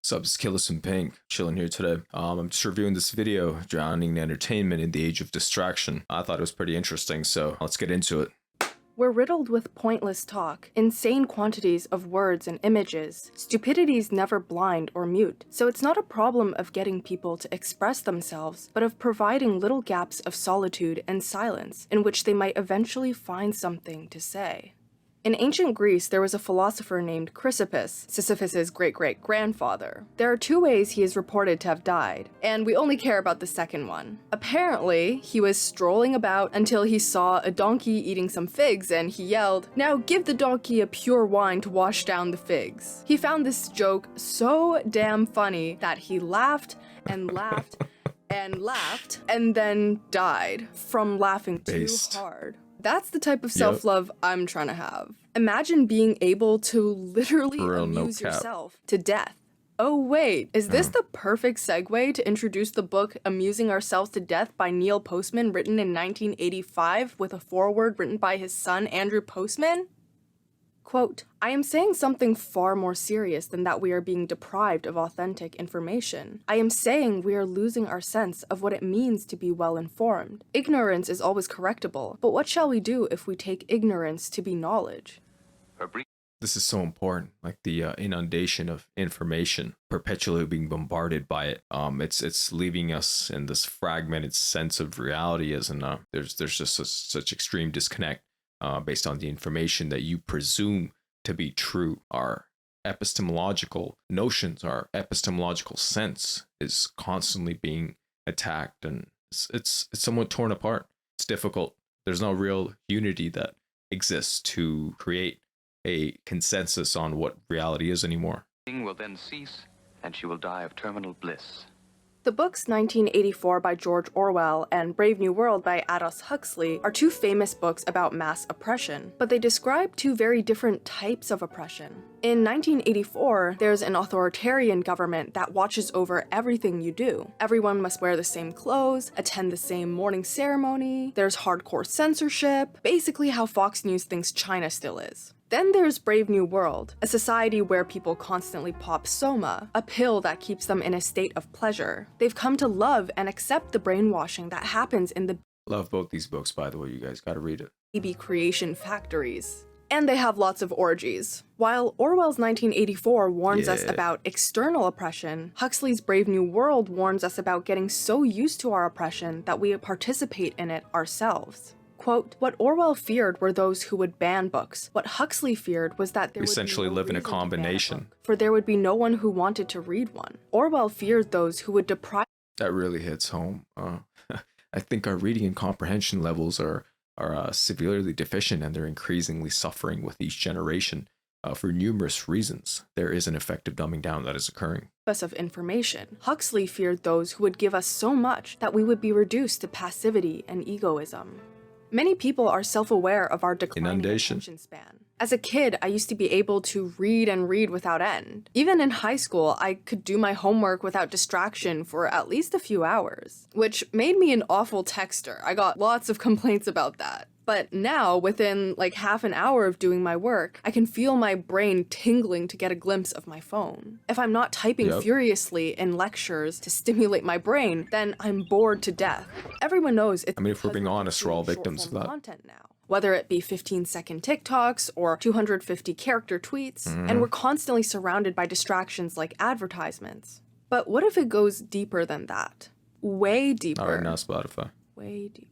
Subs Killis and Pink, chilling here today. I'm just reviewing this video, Drowning in Entertainment in the Age of Distraction. I thought it was pretty interesting, so let's get into it. We're riddled with pointless talk, insane quantities of words and images. Stupidity's never blind or mute, so it's not a problem of getting people to express themselves, but of providing little gaps of solitude and silence in which they might eventually find something to say. In ancient Greece, there was a philosopher named Chrysippus, Sisyphus's great-great-grandfather. There are two ways he is reported to have died, and we only care about the second one. Apparently, he was strolling about until he saw a donkey eating some figs and he yelled, "Now give the donkey a pure wine to wash down the figs." He found this joke so damn funny that he laughed and laughed and laughed and then died from laughing too hard. That's the type of self-love I'm trying to have. Imagine being able to literally amuse yourself to death. Oh wait, is this the perfect segue to introduce the book Amusing Ourselves to Death by Neil Postman, written in 1985 with a foreword written by his son Andrew Postman? Quote, "I am saying something far more serious than that we are being deprived of authentic information. I am saying we are losing our sense of what it means to be well informed. Ignorance is always correctable, but what shall we do if we take ignorance to be knowledge?" This is so important, like the inundation of information, perpetually being bombarded by it. It's leaving us in this fragmented sense of reality, as in there's just such extreme disconnect. Based on the information that you presume to be true. Our epistemological notions, our epistemological sense is constantly being attacked, and it's somewhat torn apart. It's difficult. There's no real unity that exists to create a consensus on what reality is anymore. Will then cease, and she will die of terminal bliss. The books 1984 by George Orwell and Brave New World by Aldous Huxley are two famous books about mass oppression, but they describe two very different types of oppression. In 1984, there's an authoritarian government that watches over everything you do. Everyone must wear the same clothes, attend the same morning ceremony, there's hardcore censorship, basically how Fox News thinks China still is. Then there's Brave New World, a society where people constantly pop soma, a pill that keeps them in a state of pleasure. They've come to love and accept the brainwashing that happens in the Love both these books, by the way. You guys gotta read it. baby creation factories. And they have lots of orgies. While Orwell's 1984 warns us about external oppression, Huxley's Brave New World warns us about getting so used to our oppression that we participate in it ourselves. Quote, "What Orwell feared were those who would ban books. What Huxley feared was that there would essentially be no live in a reason to ban combination. book, for there would be no one who wanted to read one. Orwell feared those who would deprive..." That really hits home. I think our reading and comprehension levels are severely deficient, and they're increasingly suffering with each generation for numerous reasons. There is an effective dumbing down that is occurring. Of information. Huxley feared those who would give us so much that we would be reduced to passivity and egoism. Many people are self-aware of our declining attention span. As a kid, I used to be able to read and read without end. Even in high school, I could do my homework without distraction for at least a few hours, which made me an awful texter. I got lots of complaints about that. But now, within like half an hour of doing my work, I can feel my brain tingling to get a glimpse of my phone. If I'm not typing furiously in lectures to stimulate my brain, then I'm bored to death. Everyone knows it's if we're being honest, we're all victims of that. Content now. Whether it be 15-second TikToks or 250 character tweets, and we're constantly surrounded by distractions like advertisements. But what if it goes deeper than that? Way deeper. All right, now Spotify. Way deeper.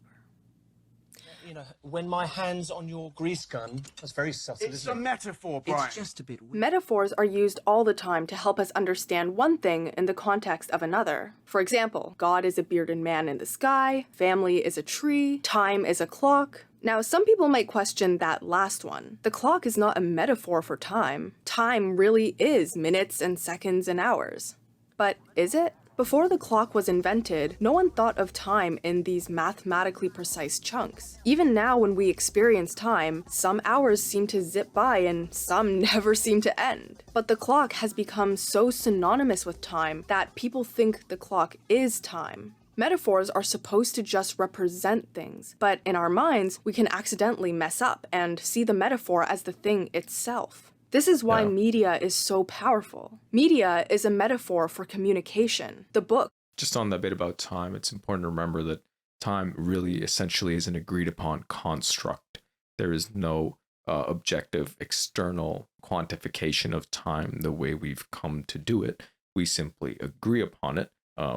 You know, when my hand's on your grease gun, that's very subtle, It's a metaphor, Brian. It's just a bit weird. Metaphors are used all the time to help us understand one thing in the context of another. For example, God is a bearded man in the sky, family is a tree, time is a clock. Now, some people might question that last one. The clock is not a metaphor for time. Time really is minutes and seconds and hours. But is it? Before the clock was invented, no one thought of time in these mathematically precise chunks. Even now when we experience time, some hours seem to zip by and some never seem to end. But the clock has become so synonymous with time that people think the clock is time. Metaphors are supposed to just represent things, but in our minds, we can accidentally mess up and see the metaphor as the thing itself. This is why Yeah. media is so powerful. Media is a metaphor for communication. The book, Just on that bit about time, it's important to remember that time really essentially is an agreed upon construct. There is no objective external quantification of time the way we've come to do it. We simply agree upon it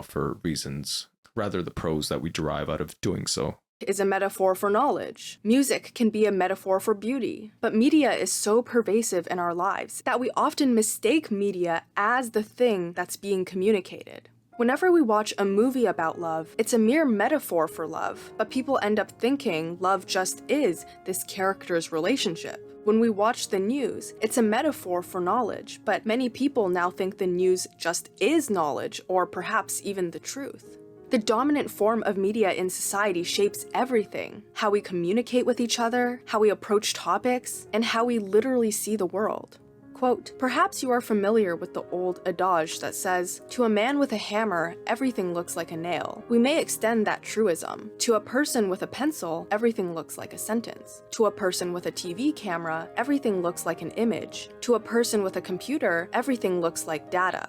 for reasons, rather the pros that we derive out of doing so. is a metaphor for knowledge. Music can be a metaphor for beauty. But media is so pervasive in our lives that we often mistake media as the thing that's being communicated. Whenever we watch a movie about love, it's a mere metaphor for love, but people end up thinking love just is this character's relationship. When we watch the news, it's a metaphor for knowledge, but many people now think the news just is knowledge, or perhaps even the truth. The dominant form of media in society shapes everything: how we communicate with each other, how we approach topics, and how we literally see the world. Quote, perhaps you are familiar with the old adage that says, to a man with a hammer, everything looks like a nail. We may extend that truism. To a person with a pencil, everything looks like a sentence. To a person with a TV camera, everything looks like an image. To a person with a computer, everything looks like data.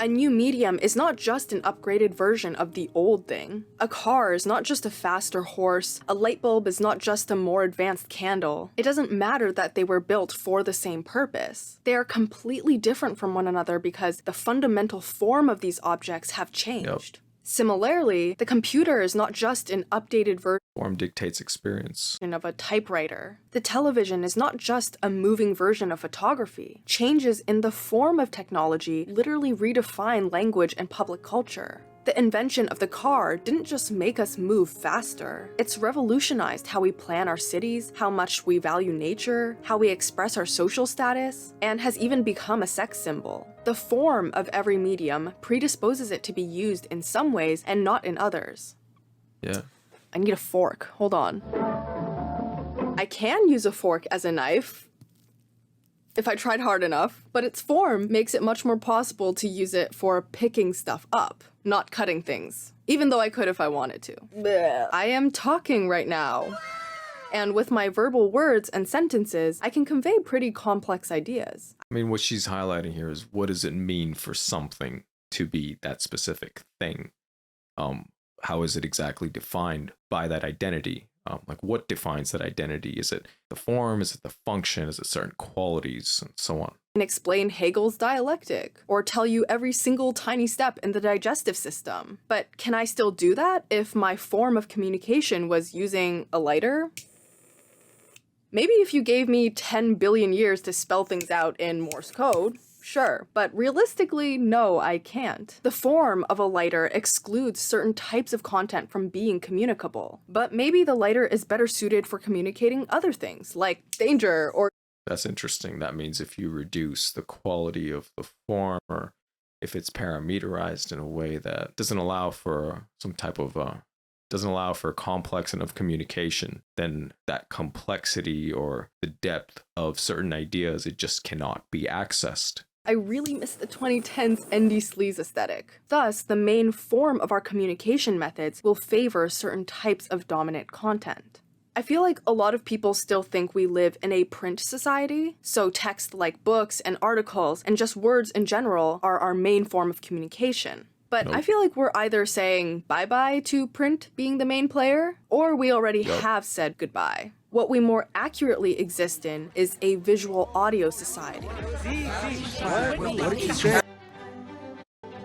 A new medium is not just an upgraded version of the old thing. A car is not just a faster horse. A light bulb is not just a more advanced candle. It doesn't matter that they were built for the same purpose. They are completely different from one another because the fundamental form of these objects have changed. Yep. Similarly, the computer is not just an updated version Form dictates experience. of a typewriter. The television is not just a moving version of photography. Changes in the form of technology literally redefine language and public culture. The invention of the car didn't just make us move faster. It's revolutionized how we plan our cities, how much we value nature, how we express our social status, and has even become a sex symbol. The form of every medium predisposes it to be used in some ways and not in others. Yeah. I need a fork. Hold on. I can use a fork as a knife if I tried hard enough, but its form makes it much more possible to use it for picking stuff up, not cutting things, even though I could if I wanted to. Blech. I am talking right now. And with my verbal words and sentences, I can convey pretty complex ideas. I mean, what she's highlighting here is what does it mean for something to be that specific thing? How is it exactly defined by that identity? Like, what defines that identity? Is it the form? Is it the function? Is it certain qualities? And so on. And explain Hegel's dialectic, or tell you every single tiny step in the digestive system. But can I still do that if my form of communication was using a lighter? Maybe if you gave me 10 billion years to spell things out in Morse code, sure, but realistically, no, I can't. The form of a lighter excludes certain types of content from being communicable, but maybe the lighter is better suited for communicating other things, like danger or... That's interesting. That means if you reduce the quality of the form, or if it's parameterized in a way that doesn't allow for some type of doesn't allow for complex enough communication, then that complexity or the depth of certain ideas, it just cannot be accessed. I really miss the 2010s indie sleaze aesthetic. Thus, the main form of our communication methods will favor certain types of dominant content. I feel like a lot of people still think we live in a print society, so text like books and articles and just words in general are our main form of communication. But Nope. I feel like we're either saying bye-bye to print being the main player, or we already have said goodbye. What we more accurately exist in is a visual audio society. What did you say?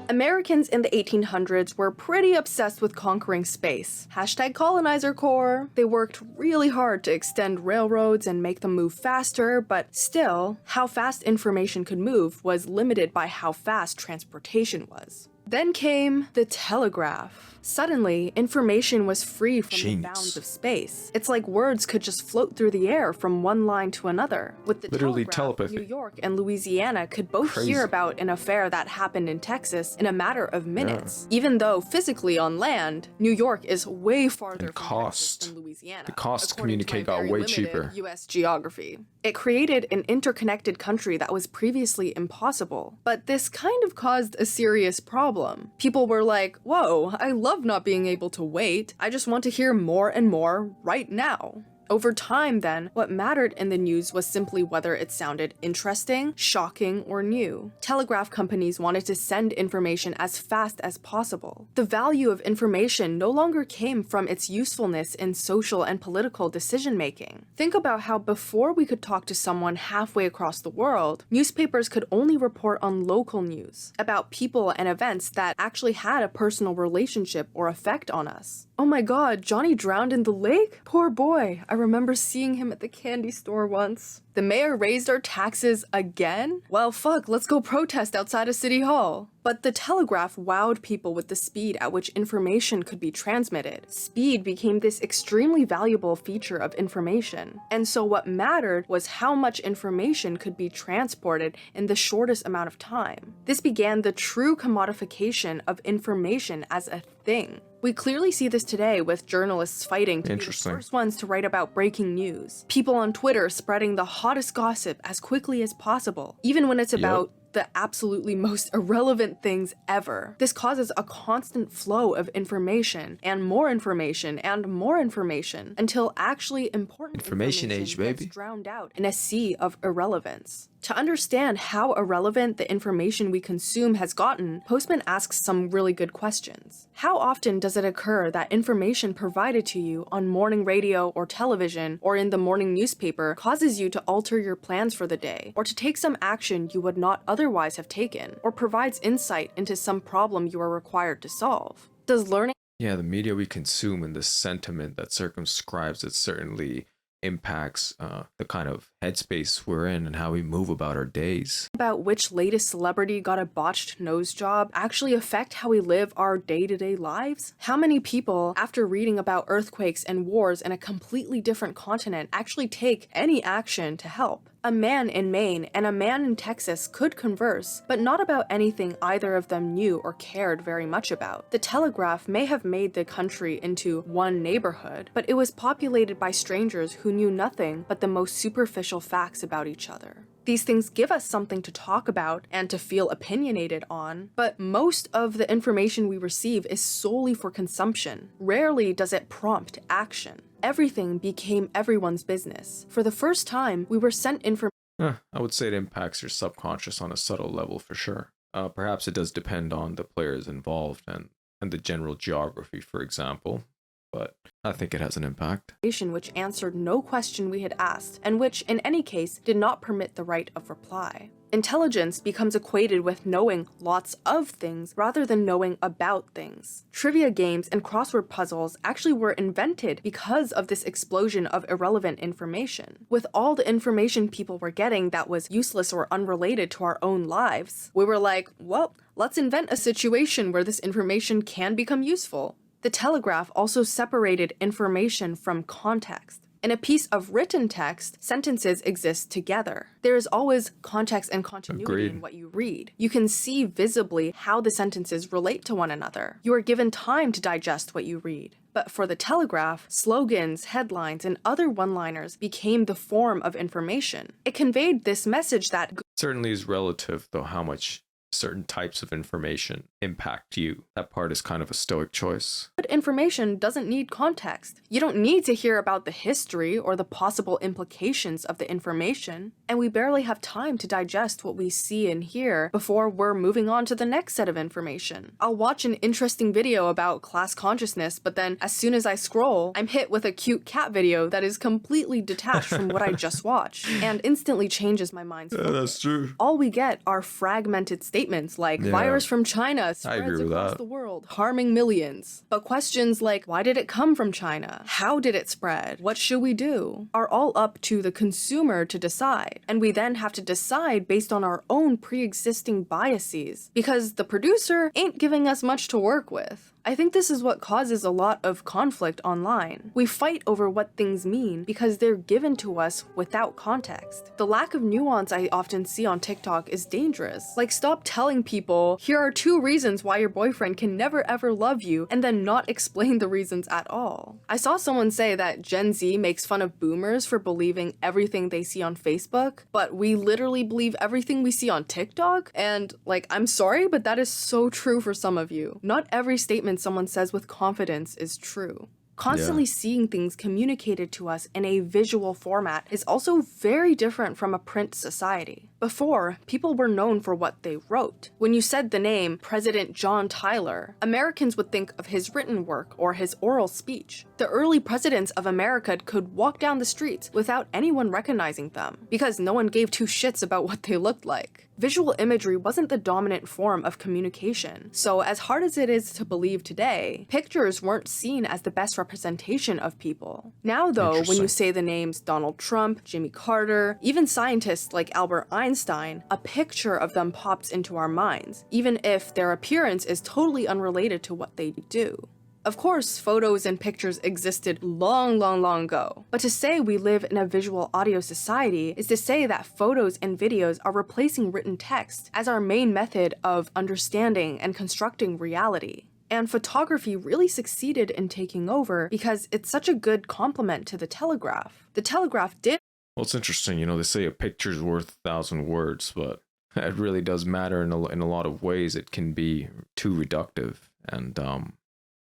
Americans in the 1800s were pretty obsessed with conquering space. Hashtag colonizer core. They worked really hard to extend railroads and make them move faster, but still, how fast information could move was limited by how fast transportation was. Then came the telegraph. Suddenly, information was free from the bounds of space. It's like words could just float through the air from one line to another. With the Literally telegraph, telepathy. New York and Louisiana could both hear about an affair that happened in Texas in a matter of minutes. Even though physically on land, New York is way farther And from cost. Texas than Louisiana. The cost to according my communicate got very way limited cheaper. US geography. It created an interconnected country that was previously impossible. But this kind of caused a serious problem. People were like, whoa, I love not being able to wait. I just want to hear more and more right now. Over time, then, what mattered in the news was simply whether it sounded interesting, shocking, or new. Telegraph companies wanted to send information as fast as possible. The value of information no longer came from its usefulness in social and political decision-making. Think about how before we could talk to someone halfway across the world, newspapers could only report on local news, about people and events that actually had a personal relationship or effect on us. Oh my god, Johnny drowned in the lake? Poor boy. I remember seeing him at the candy store once. The mayor raised our taxes again? Well, fuck, let's go protest outside of City Hall. But the telegraph wowed people with the speed at which information could be transmitted. Speed became this extremely valuable feature of information. And so what mattered was how much information could be transported in the shortest amount of time. This began the true commodification of information as a thing. We clearly see this today with journalists fighting to be the first ones to write about breaking news. People on Twitter spreading the hottest gossip as quickly as possible, even when it's about the absolutely most irrelevant things ever. This causes a constant flow of information and more information and more information until actually important information age, baby, gets drowned out in a sea of irrelevance. To understand how irrelevant the information we consume has gotten, Postman asks some really good questions. How often does it occur that information provided to you on morning radio or television or in the morning newspaper causes you to alter your plans for the day, or to take some action you would not otherwise have taken, or provides insight into some problem you are required to solve? Does learning the media we consume and the sentiment that circumscribes it certainly impacts the kind of headspace we're in and how we move about our days. About which latest celebrity got a botched nose job actually affect how we live our day-to-day lives? How many people, after reading about earthquakes and wars in a completely different continent, actually take any action to help? A man in Maine and a man in Texas could converse, but not about anything either of them knew or cared very much about. The telegraph may have made the country into one neighborhood, but it was populated by strangers who knew nothing but the most superficial facts about each other. These things give us something to talk about and to feel opinionated on, but most of the information we receive is solely for consumption. Rarely does it prompt action. Everything became everyone's business. For the first time, we were sent information. I would say it impacts your subconscious on a subtle level for sure. Perhaps it does depend on the players involved and the general geography, for example. But I think it has an impact. Which answered no question we had asked, and which, in any case, did not permit the right of reply. Intelligence becomes equated with knowing lots of things rather than knowing about things. Trivia games and crossword puzzles actually were invented because of this explosion of irrelevant information. With all the information people were getting that was useless or unrelated to our own lives, we were like, well, let's invent a situation where this information can become useful. The telegraph also separated information from context. In a piece of written text, sentences exist together. There is always context and continuity in what you read. You can see visibly how the sentences relate to one another. You are given time to digest what you read. But for the telegraph, slogans, headlines, and other one-liners became the form of information. It conveyed this message that certainly is relative, though, how much certain types of information impact you. That part is kind of a stoic choice. Good information doesn't need context. You don't need to hear about the history or the possible implications of the information, and we barely have time to digest what we see and hear before we're moving on to the next set of information. I'll watch an interesting video about class consciousness, but then as soon as I scroll, I'm hit with a cute cat video that is completely detached from what I just watched, and instantly changes my mind's focus. That's true. All we get are fragmented statements like virus from China spreads across the world, harming millions. But questions like, why did it come from China? How did it spread? What should we do? Are all up to the consumer to decide. And we then have to decide based on our own pre-existing biases, because the producer ain't giving us much to work with. I think this is what causes a lot of conflict online. We fight over what things mean because they're given to us without context. The lack of nuance I often see on TikTok is dangerous. Like, stop telling people, here are 2 reasons why your boyfriend can never ever love you, and then not explain the reasons at all. I saw someone say that Gen Z makes fun of boomers for believing everything they see on Facebook, but we literally believe everything we see on TikTok? And, like, I'm sorry, but that is so true for some of you. Not every statement someone says with confidence is true. Constantly seeing things communicated to us in a visual format is also very different from a print society. Before, people were known for what they wrote. When you said the name President John Tyler, Americans would think of his written work or his oral speech. The early presidents of America could walk down the streets without anyone recognizing them, because no one gave two shits about what they looked like. Visual imagery wasn't the dominant form of communication, so as hard as it is to believe today, pictures weren't seen as the best representation of people. Now though, when you say the names Donald Trump, Jimmy Carter, even scientists like Albert Einstein, a picture of them pops into our minds, even if their appearance is totally unrelated to what they do. Of course, photos and pictures existed long ago, but to say we live in a visual audio society is to say that photos and videos are replacing written text as our main method of understanding and constructing reality. And photography really succeeded in taking over because it's such a good complement to the telegraph. The telegraph did. Well, it's interesting, they say a picture's worth 1,000 words, but it really does matter in a lot of ways. It can be too reductive and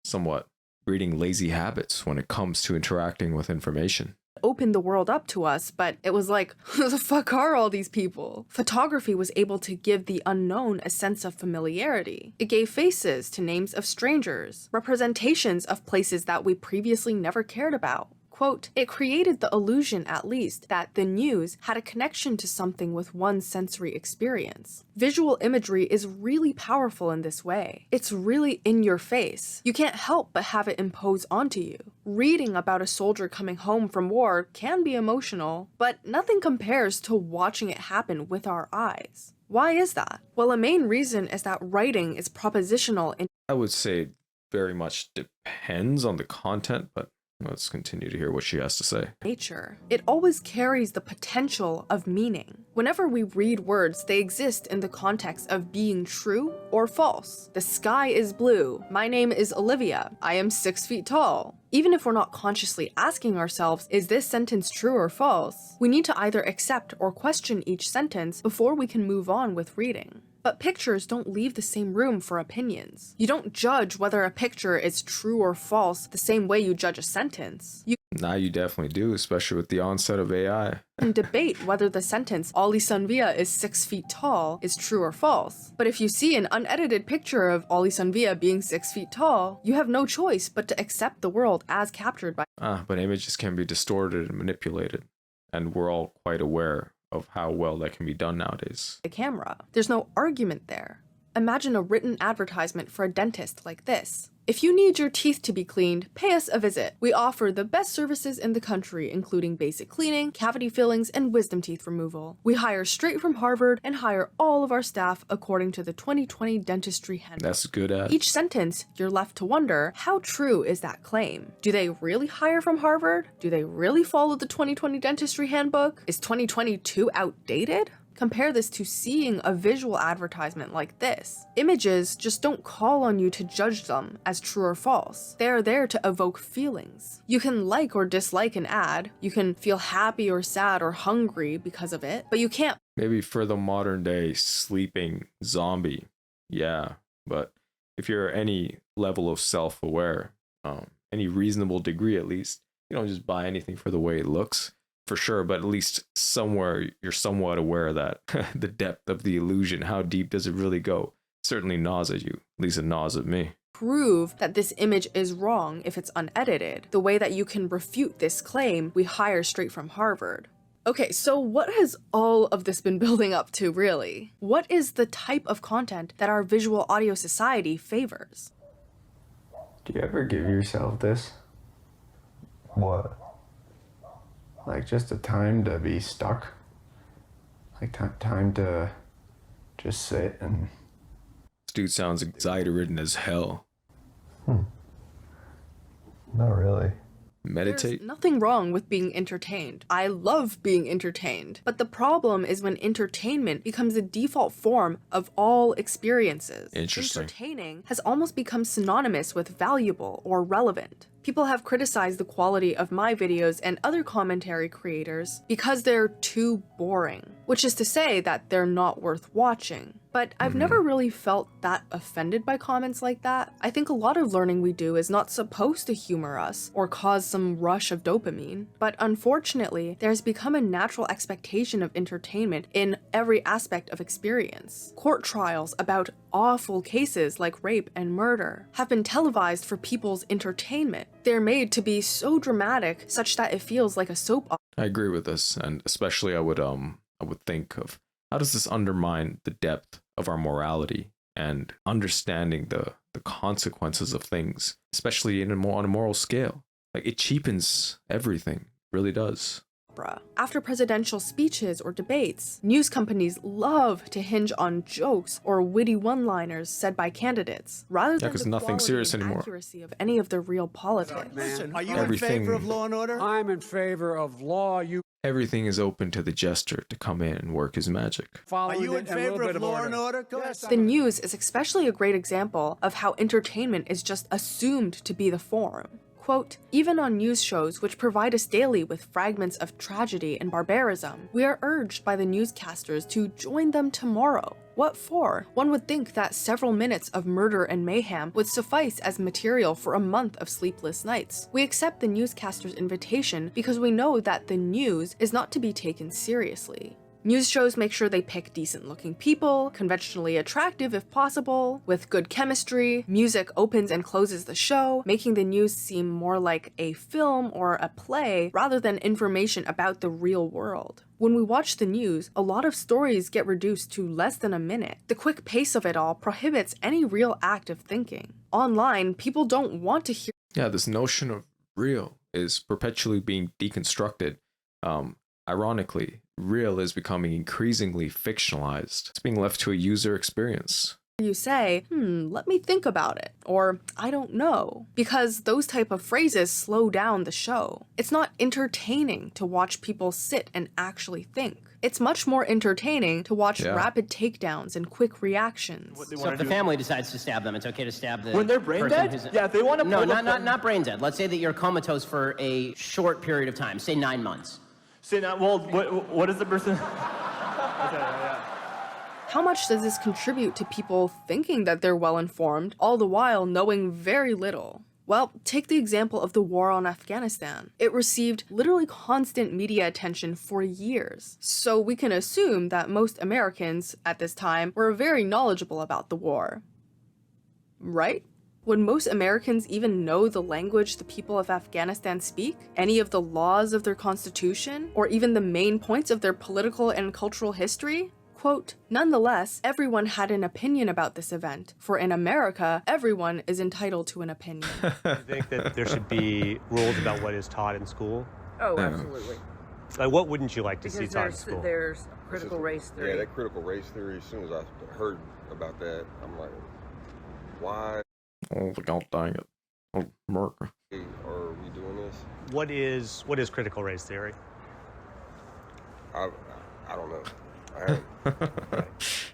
somewhat breeding lazy habits when it comes to interacting with information. Opened the world up to us, but it was like, who the fuck are all these people? Photography was able to give the unknown a sense of familiarity. It gave faces to names of strangers, representations of places that we previously never cared about. Quote, it created the illusion, at least, that the news had a connection to something with one's sensory experience. Visual imagery is really powerful in this way. It's really in your face. You can't help but have it impose onto you. Reading about a soldier coming home from war can be emotional, but nothing compares to watching it happen with our eyes. Why is that? Well, a main reason is that writing is propositional in I would say very much depends on the content, but let's continue to hear what she has to say. nature. It always carries the potential of meaning. Whenever we read words, they exist in the context of being true or false. The sky is blue. My name is Olivia. I am 6 feet tall. Even if we're not consciously asking ourselves, is this sentence true or false? We need to either accept or question each sentence before we can move on with reading. But pictures don't leave the same room for opinions. You don't judge whether a picture is true or false the same way you judge a sentence. You Now you definitely do, especially with the onset of AI. can debate whether the sentence OliSUNvia is 6 feet tall is true or false. But if you see an unedited picture of OliSUNvia being 6 feet tall, you have no choice but to accept the world as captured by But images can be distorted and manipulated, and we're all quite aware of how well that can be done nowadays. the camera. There's no argument there. Imagine a written advertisement for a dentist like this. If you need your teeth to be cleaned, pay us a visit. We offer the best services in the country, including basic cleaning, cavity fillings, and wisdom teeth removal. We hire straight from Harvard and hire all of our staff according to the 2020 Dentistry Handbook. That's a good ad. Each sentence, you're left to wonder, how true is that claim? Do they really hire from Harvard? Do they really follow the 2020 Dentistry Handbook? Is 2022 outdated? Compare this to seeing a visual advertisement like this. Images just don't call on you to judge them as true or false. They are there to evoke feelings. You can like or dislike an ad, you can feel happy or sad or hungry because of it, but you can't Maybe for the modern day sleeping zombie, yeah. But if you're any level of self-aware, any reasonable degree at least, you don't just buy anything for the way it looks. For sure, but at least somewhere you're somewhat aware that the depth of the illusion, how deep does it really go, certainly gnaws at you. At least it gnaws at me. prove that this image is wrong if it's unedited. The way that you can refute this claim, we hire straight from Harvard. Okay, so what has all of this been building up to, really? What is the type of content that our visual audio society favors? Do you ever give yourself this? What? Like just a time to be stuck? Like time to just sit and... This dude sounds anxiety-ridden as hell. Not really. Meditate? There's nothing wrong with being entertained. I love being entertained. But the problem is when entertainment becomes the default form of all experiences. Interesting. Entertaining has almost become synonymous with valuable or relevant. People have criticized the quality of my videos and other commentary creators because they're too boring, which is to say that they're not worth watching. But I've never really felt that offended by comments like that. I think a lot of learning we do is not supposed to humor us or cause some rush of dopamine. But unfortunately, there's become a natural expectation of entertainment in every aspect of experience. Court trials about awful cases like rape and murder have been televised for people's entertainment. They're made to be so dramatic such that it feels like a soap opera. I agree with this, and especially I would think of how does this undermine the depth of our morality and understanding the consequences of things, especially on a moral scale. Like, it cheapens everything, it really does. After presidential speeches or debates, news companies love to hinge on jokes or witty one-liners said by candidates, rather than the nothing quality serious and anymore. accuracy of any of the real politics. Listen, are you Everything- in favor of law and order? I'm in favor of law. Everything is open to the jester to come in and work his magic. Are you in favor of law and order? Go ahead. The news is especially a great example of how entertainment is just assumed to be the form. Quote, even on news shows which provide us daily with fragments of tragedy and barbarism, we are urged by the newscasters to join them tomorrow. What for? One would think that several minutes of murder and mayhem would suffice as material for a month of sleepless nights. We accept the newscaster's invitation because we know that the news is not to be taken seriously. News shows make sure they pick decent-looking people, conventionally attractive if possible, with good chemistry. Music opens and closes the show, making the news seem more like a film or a play rather than information about the real world. When we watch the news, a lot of stories get reduced to less than a minute. The quick pace of it all prohibits any real act of thinking. Online, people don't want to hear. Yeah, this notion of real is perpetually being deconstructed. Ironically, real is becoming increasingly fictionalized. It's being left to a user experience. You say, let me think about it, or I don't know, because those type of phrases slow down the show. It's not entertaining to watch people sit and actually think. It's much more entertaining to watch rapid takedowns and quick reactions. So if the family decides to stab them, it's okay to stab the when they're brain person dead? Yeah, if they want to. No, not brain dead. Let's say that you're comatose for a short period of time, say 9 months. Say that. Well, what is the person? How much does this contribute to people thinking that they're well-informed, all the while knowing very little? Well, take the example of the war on Afghanistan. It received literally constant media attention for years, so we can assume that most Americans at this time were very knowledgeable about the war. Right? Would most Americans even know the language the people of Afghanistan speak? Any of the laws of their constitution? Or even the main points of their political and cultural history? Quote, nonetheless, everyone had an opinion about this event, for in America, everyone is entitled to an opinion. You think that there should be rules about what is taught in school? Oh, absolutely. Like, what wouldn't you like to see taught in school? There's critical race theory. Yeah, that critical race theory, as soon as I heard about that, I'm like, why? Oh, god dang it. Oh, America. Are we doing this? What is critical race theory? I don't know. I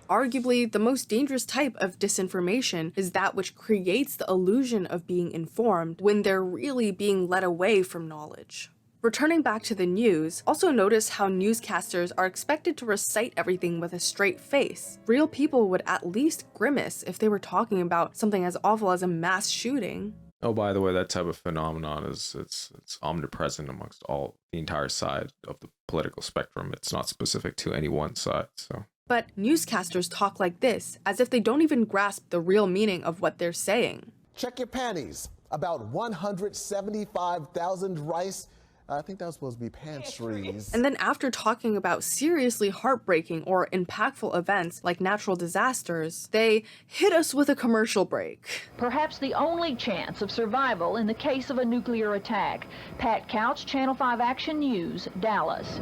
Arguably, the most dangerous type of disinformation is that which creates the illusion of being informed when they're really being led away from knowledge. Returning back to the news, also notice how newscasters are expected to recite everything with a straight face. Real people would at least grimace if they were talking about something as awful as a mass shooting. Oh, by the way, that type of phenomenon is it's omnipresent amongst the entire side of the political spectrum. It's not specific to any one side, so. But newscasters talk like this, as if they don't even grasp the real meaning of what they're saying. Check your panties. About 175,000 rice. I think that was supposed to be pantries. And then after talking about seriously heartbreaking or impactful events like natural disasters, they hit us with a commercial break. Perhaps the only chance of survival in the case of a nuclear attack. Pat Couch, Channel 5 Action News, Dallas.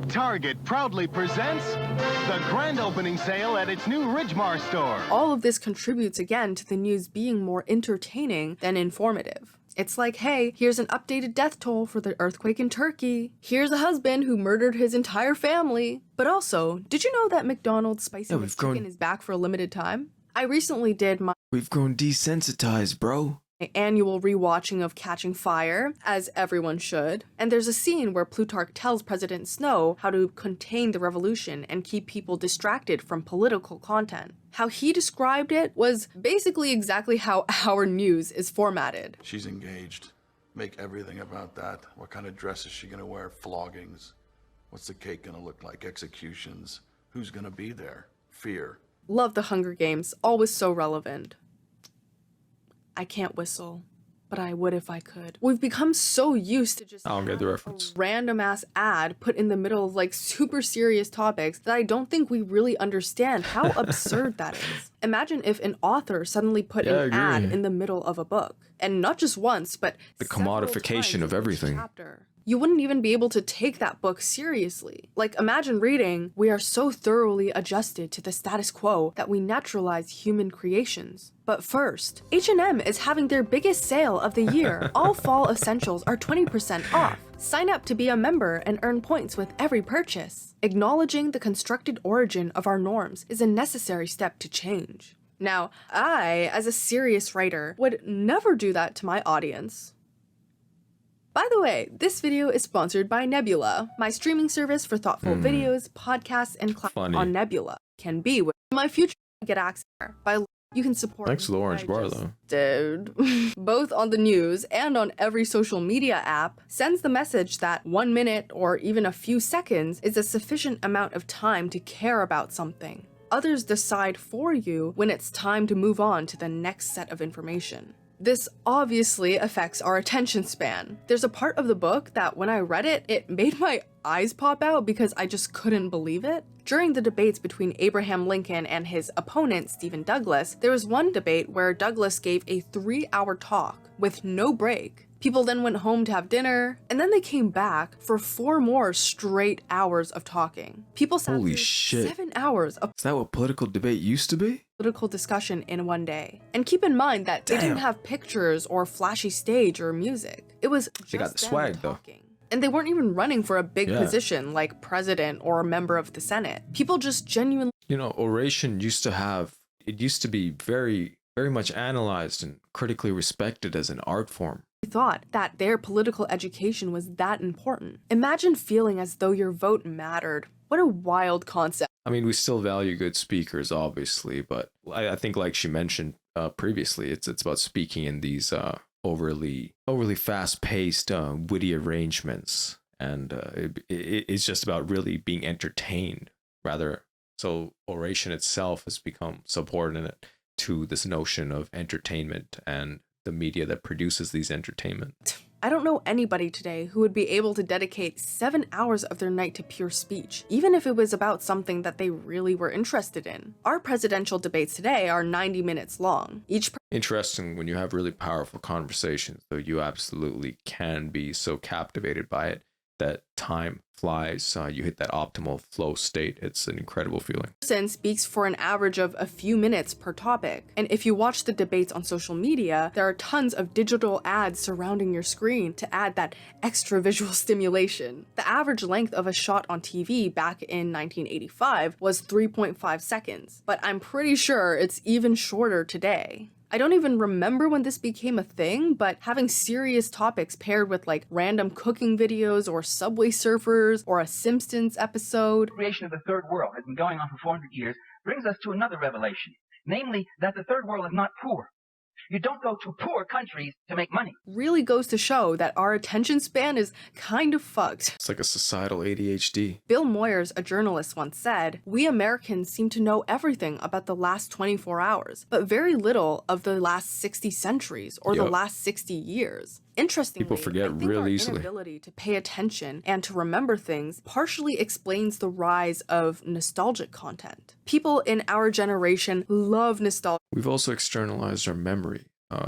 Target proudly presents the grand opening sale at its new Ridgemar store. All of this contributes again to the news being more entertaining than informative. It's like, hey, here's an updated death toll for the earthquake in Turkey. Here's a husband who murdered his entire family. But also, did you know that McDonald's Spicy McChicken is back for a limited time? I recently did my We've grown desensitized, bro. annual rewatching of Catching Fire, as everyone should. And there's a scene where Plutarch tells President Snow how to contain the revolution and keep people distracted from political content. How he described it was basically exactly how our news is formatted. She's engaged. Make everything about that. What kind of dress is she gonna wear? Floggings. What's the cake gonna look like? Executions. Who's gonna be there? Fear. Love the Hunger Games, always so relevant. I can't whistle, but I would if I could. We've become so used to just I don't get the reference. a random ass ad put in the middle of like super serious topics that I don't think we really understand how absurd that is. Imagine if an author suddenly put an ad in the middle of a book, and not just once, but the commodification of everything. Chapter. You wouldn't even be able to take that book seriously. Like, imagine reading, "We are so thoroughly adjusted to the status quo that we naturalize human creations." But first, H&M is having their biggest sale of the year. All fall essentials are 20% off. Sign up to be a member and earn points with every purchase. Acknowledging the constructed origin of our norms is a necessary step to change. Now, I, as a serious writer, would never do that to my audience. By the way, this video is sponsored by Nebula, my streaming service for thoughtful videos, podcasts, and classes on Nebula. Can be with my future get access by you can support. Thanks for the orange bar though. Dude, both on the news and on every social media app, sends the message that 1 minute or even a few seconds is a sufficient amount of time to care about something. Others decide for you when it's time to move on to the next set of information. This obviously affects our attention span. There's a part of the book that when I read it, it made my eyes pop out because I just couldn't believe it. During the debates between Abraham Lincoln and his opponent, Stephen Douglas, there was one debate where Douglas gave a 3-hour talk with no break. People then went home to have dinner, and then they came back for 4 more straight hours of talking. People sat Holy through shit. 7 hours of Is that what political debate used to be? political discussion in one day. And keep in mind that they didn't have pictures or flashy stage or music. It was just They got the them swag talking. And they weren't even running for a big position like president or a member of the Senate. People just genuinely You know, oration used to be very, very much analyzed and critically respected as an art form. thought that their political education was that important. Imagine feeling as though your vote mattered. What a wild concept. I mean, we still value good speakers, obviously, but I think, like she mentioned previously, it's about speaking in these overly fast-paced, witty arrangements, and it's just about really being entertained, rather. So oration itself has become subordinate to this notion of entertainment and the media that produces these entertainment. I don't know anybody today who would be able to dedicate 7 hours of their night to pure speech, even if it was about something that they really were interested in. Our presidential debates today are 90 minutes long. Interesting when you have really powerful conversations, though you absolutely can be so captivated by it that time flies. You hit that optimal flow state. It's an incredible feeling. Person speaks for an average of a few minutes per topic. And if you watch the debates on social media, there are tons of digital ads surrounding your screen to add that extra visual stimulation. The average length of a shot on TV back in 1985 was 3.5 seconds, but I'm pretty sure it's even shorter today. I don't even remember when this became a thing, but having serious topics paired with like random cooking videos or Subway Surfers or a Simpsons episode. The creation of the third world has been going on for 400 years brings us to another revelation, namely that the third world is not poor. You don't go to poor countries to make money. Really goes to show that our attention span is kind of fucked. It's like a societal ADHD. Bill Moyers, a journalist, once said, "We Americans seem to know everything about the last 24 hours, but very little of the last 60 centuries or the last 60 years." Interestingly, people forget I think real our easily. Inability to pay attention and to remember things partially explains the rise of nostalgic content. People in our generation love nostalgia. We've also externalized our memory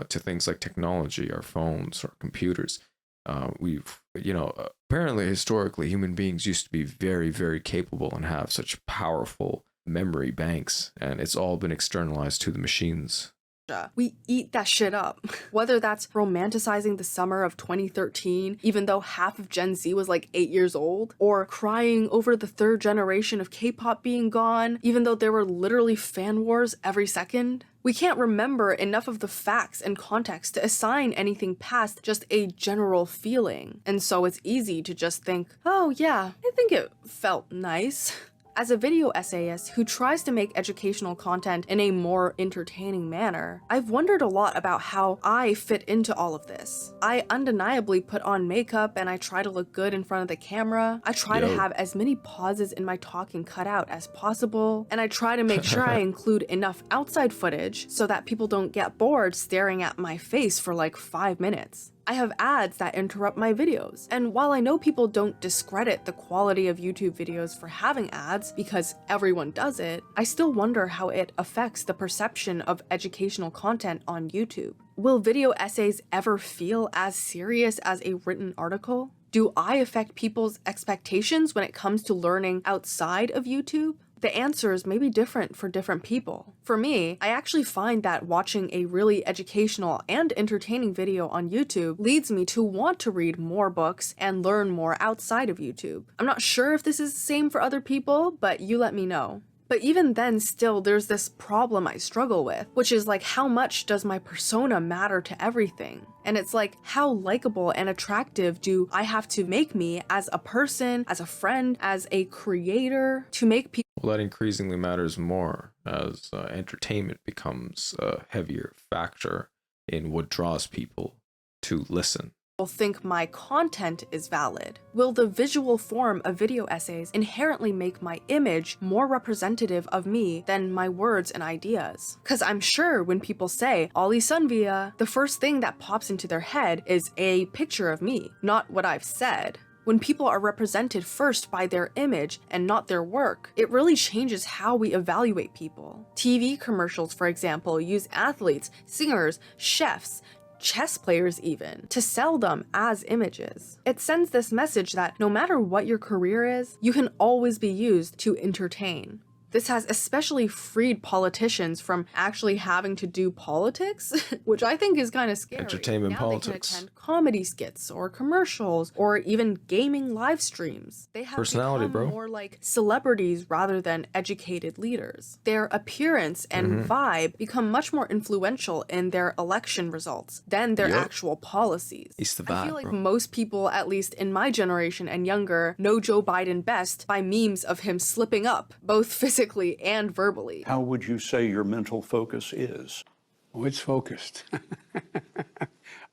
to things like technology, our phones, our computers. Apparently, historically, human beings used to be very, very capable and have such powerful memory banks, and it's all been externalized to the machines. nostalgia. We eat that shit up. Whether that's romanticizing the summer of 2013, even though half of Gen Z was like 8 years old, or crying over the third generation of K-pop being gone, even though there were literally fan wars every second. We can't remember enough of the facts and context to assign anything past just a general feeling, and so it's easy to just think, oh yeah, I think it felt nice. As a video essayist who tries to make educational content in a more entertaining manner, I've wondered a lot about how I fit into all of this. I undeniably put on makeup and I try to look good in front of the camera. I try to have as many pauses in my talking cut out as possible, and I try to make sure I include enough outside footage so that people don't get bored staring at my face for like 5 minutes. I have ads that interrupt my videos, and while I know people don't discredit the quality of YouTube videos for having ads because everyone does it, I still wonder how it affects the perception of educational content on YouTube. Will video essays ever feel as serious as a written article? Do I affect people's expectations when it comes to learning outside of YouTube? The answers may be different for different people. For me, I actually find that watching a really educational and entertaining video on YouTube leads me to want to read more books and learn more outside of YouTube. I'm not sure if this is the same for other people, but you let me know. But even then, still, there's this problem I struggle with, which is like, how much does my persona matter to everything? And it's like, how likable and attractive do I have to make me as a person, as a friend, as a creator, to make people— Well, that increasingly matters more as entertainment becomes a heavier factor in what draws people to listen. think my content is valid? Will the visual form of video essays inherently make my image more representative of me than my words and ideas? Because I'm sure when people say OliSUNvia, the first thing that pops into their head is a picture of me, not what I've said. When people are represented first by their image and not their work, it really changes how we evaluate people. TV commercials, for example, use athletes, singers, chefs, chess players even, to sell them as images. It sends this message that no matter what your career is, you can always be used to entertain. This has especially freed politicians from actually having to do politics, which I think is kind of scary. Entertainment now politics. They can attend comedy skits or commercials or even gaming live streams. They have Personality, become bro. more like celebrities rather than educated leaders. Their appearance and vibe become much more influential in their election results than their actual policies. It's the I feel vibe, like bro. most people, at least in my generation and younger, know Joe Biden best by memes of him slipping up, both physically and verbally. How would you say your mental focus is? Oh, it's focused.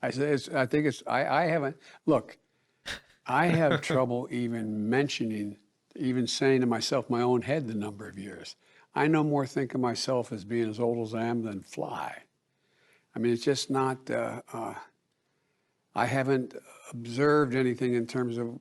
I haven't, look, I have trouble even saying to myself my own head the number of years. I no more think of myself as being as old as I am than fly. I mean, it's just not, I haven't observed anything in terms of,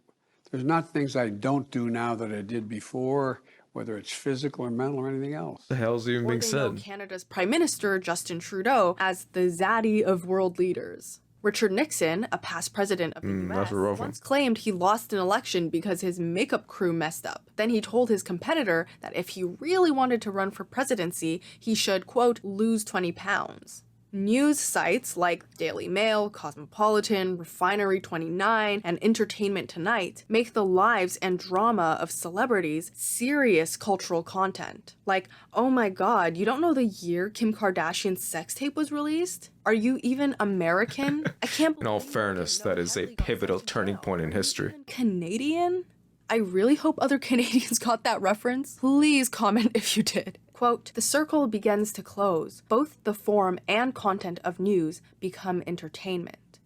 there's not things I don't do now that I did before, whether it's physical or mental or anything else. The hell's even being Know said? Canada's Prime Minister, Justin Trudeau, as the zaddy of world leaders. Richard Nixon, a past president of the that's a US, rough one. once claimed he lost an election because his makeup crew messed up. Then he told his competitor that if he really wanted to run for presidency, he should, quote, lose 20 pounds. News sites like Daily Mail, Cosmopolitan, Refinery29, and Entertainment Tonight make the lives and drama of celebrities serious cultural content. Like, oh my god, you don't know the year Kim Kardashian's sex tape was released? Are you even American? I can't believe In all fairness, that is a pivotal turning point in history. Canadian? I really hope other Canadians got that reference. Please comment if you did. Quote, the circle begins to close. Both the form and content of news become entertainment.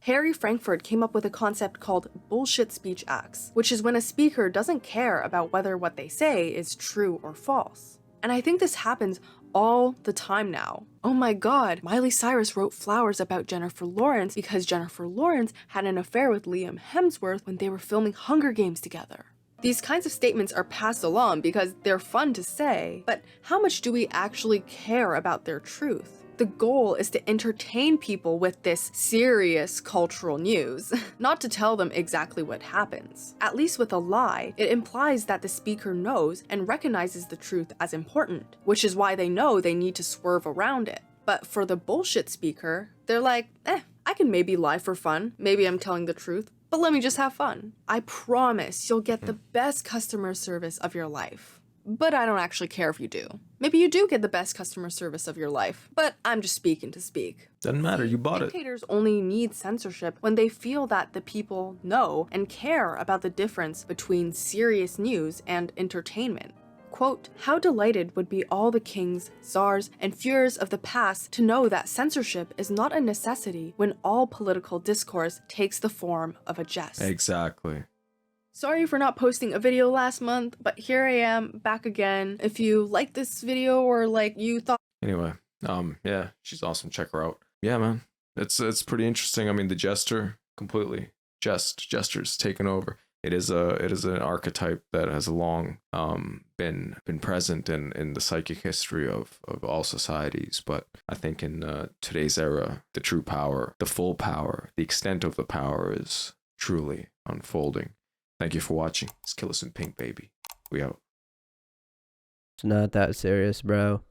Harry Frankfurt came up with a concept called bullshit speech acts, which is when a speaker doesn't care about whether what they say is true or false. And I think this happens all the time now. Oh my god, Miley Cyrus wrote flowers about Jennifer Lawrence because Jennifer Lawrence had an affair with Liam Hemsworth when they were filming Hunger Games together. These kinds of statements are passed along because they're fun to say, but how much do we actually care about their truth? The goal is to entertain people with this serious cultural news, not to tell them exactly what happens. At least with a lie, it implies that the speaker knows and recognizes the truth as important, which is why they know they need to swerve around it. But for the bullshit speaker, they're like, I can maybe lie for fun. Maybe I'm telling the truth, but let me just have fun. I promise you'll get the best customer service of your life. But I don't actually care if you do. Maybe you do get the best customer service of your life, but I'm just speaking to speak. Doesn't matter, you bought it. Dictators only need censorship when they feel that the people know and care about the difference between serious news and entertainment. Quote, how delighted would be all the kings, czars, and Führers of the past to know that censorship is not a necessity when all political discourse takes the form of a jest. Exactly. Sorry for not posting a video last month, but here I am, back again. If you like this video or like you thought... Anyway, yeah, she's awesome. Check her out. Yeah, man. It's pretty interesting. I mean, the jester, completely. Jester's taken over. It is an archetype that has long been present in the psychic history of all societies. But I think in today's era, the true power, the full power, the extent of the power is truly unfolding. Thank you for watching. Let's kill us in pink, baby. We out. It's not that serious, bro.